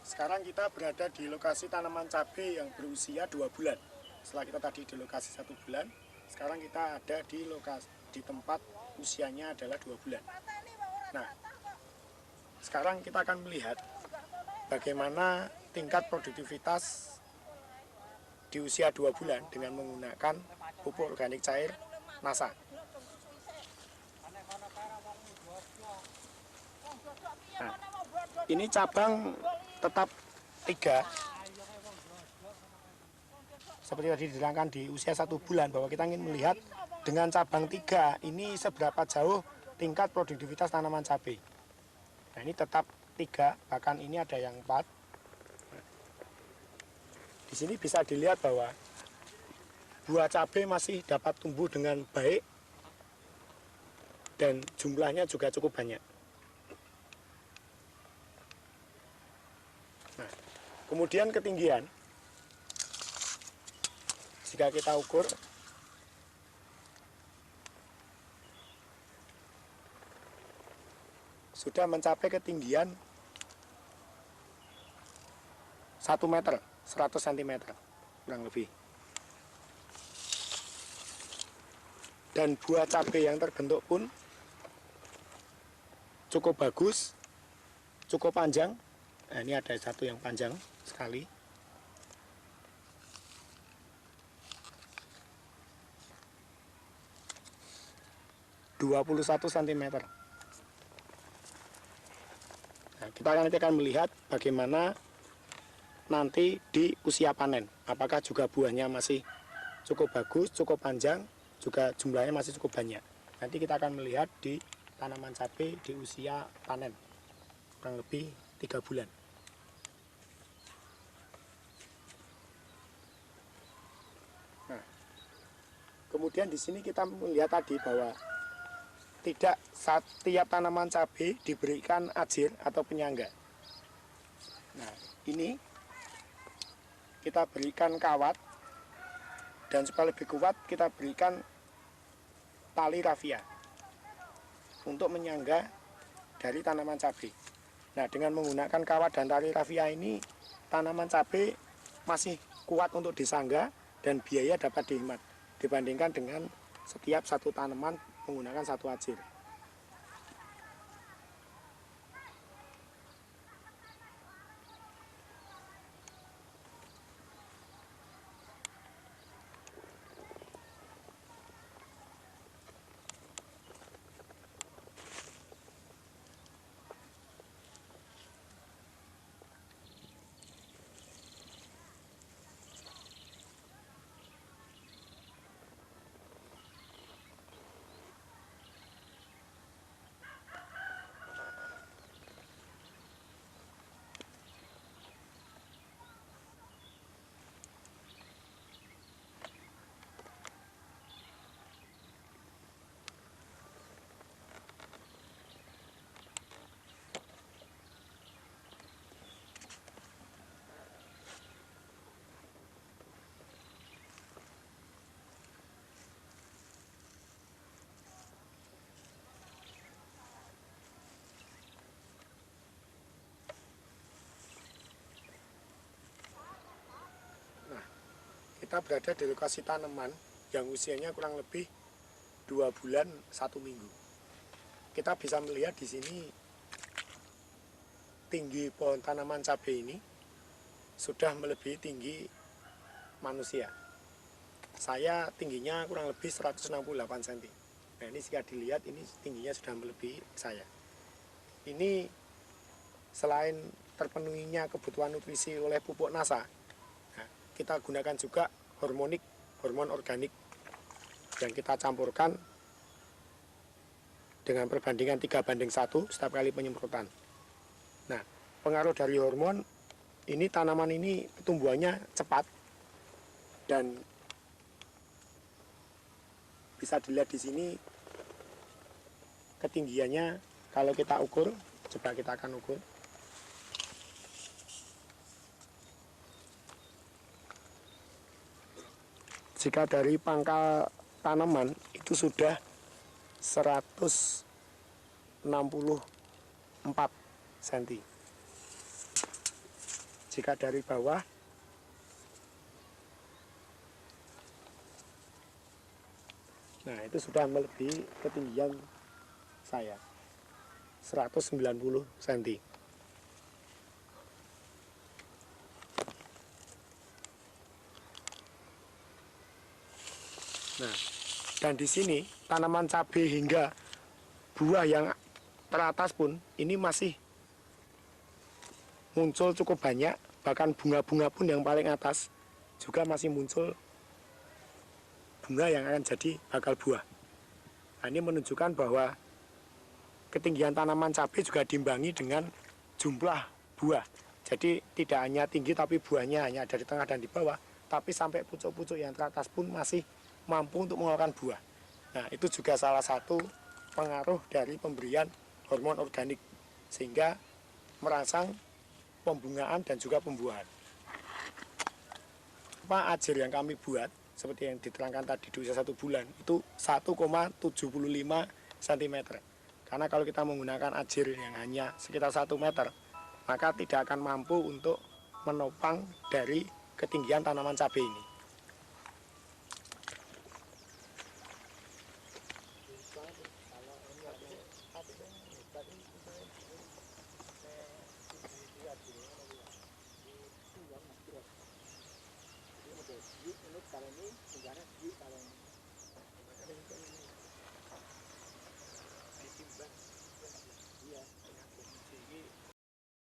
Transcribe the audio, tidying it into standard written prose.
Sekarang kita berada di lokasi tanaman cabai yang berusia 2 bulan. Setelah kita tadi di lokasi 1 bulan, sekarang kita ada di lokasi di tempat usianya adalah 2 bulan. Nah, sekarang kita akan melihat bagaimana tingkat produktivitas di usia 2 bulan dengan menggunakan pupuk organik cair NASA. Nah, ini cabang tetap 3, seperti tadi diterangkan di usia 1 bulan, bahwa kita ingin melihat dengan cabang 3 ini seberapa jauh tingkat produktivitas tanaman cabai. Nah, ini tetap 3, bahkan ini ada yang 4. Di sini bisa dilihat bahwa buah cabai masih dapat tumbuh dengan baik dan jumlahnya juga cukup banyak. Nah, kemudian ketinggian, jika kita ukur, sudah mencapai ketinggian 1 meter, 100 cm kurang lebih. Dan buah cabai yang terbentuk pun cukup bagus, cukup panjang. Nah, ini ada satu yang panjang sekali. (21 cm). Nah, kita nanti akan melihat bagaimana nanti di usia panen, apakah juga buahnya masih cukup bagus, cukup panjang, juga jumlahnya masih cukup banyak. Nanti kita akan melihat di tanaman cabai di usia panen, kurang lebih 3 bulan. Nah, kemudian di sini kita melihat tadi bahwa tidak setiap tanaman cabai diberikan ajir atau penyangga. Nah, ini kita berikan kawat, dan supaya lebih kuat kita berikan tali rafia untuk menyangga dari tanaman cabai. Nah, dengan menggunakan kawat dan tali rafia ini, tanaman cabai masih kuat untuk disangga dan biaya dapat dihemat dibandingkan dengan setiap satu tanaman menggunakan satu ajir. Kita berada di lokasi tanaman yang usianya kurang lebih 2 bulan 1 minggu. Kita bisa melihat di sini tinggi pohon tanaman cabai ini sudah melebihi tinggi manusia. Saya tingginya kurang lebih 168 cm. Nah, ini jika dilihat ini tingginya sudah melebihi saya. Ini selain terpenuhinya kebutuhan nutrisi oleh pupuk NASA, kita gunakan juga hormon organik yang kita campurkan dengan perbandingan 3:1 setiap kali penyemprotan. Nah, pengaruh dari hormon ini, tanaman ini pertumbuhannya cepat dan bisa dilihat di sini ketinggiannya. Kalau kita ukur, coba kita akan ukur. Jika dari pangkal tanaman itu sudah 164 cm. jika dari bawah nah itu sudah melebihi ketinggian saya 190 cm. Nah, dan di sini tanaman cabai hingga buah yang teratas pun ini masih muncul cukup banyak, bahkan bunga-bunga pun yang paling atas juga masih muncul bunga yang akan jadi bakal buah. Nah, ini menunjukkan bahwa ketinggian tanaman cabai juga diimbangi dengan jumlah buah. Jadi tidak hanya tinggi tapi buahnya hanya dari tengah dan di bawah, tapi sampai pucuk-pucuk yang teratas pun masih mampu untuk mengeluarkan buah. Nah, itu juga salah satu pengaruh dari pemberian hormon organik sehingga merangsang pembungaan dan juga pembuahan. Apa ajir yang kami buat seperti yang diterangkan tadi di usia 1 bulan itu 1,75 cm. Karena kalau kita menggunakan ajir yang hanya sekitar 1 meter, maka tidak akan mampu untuk menopang dari ketinggian tanaman cabai ini.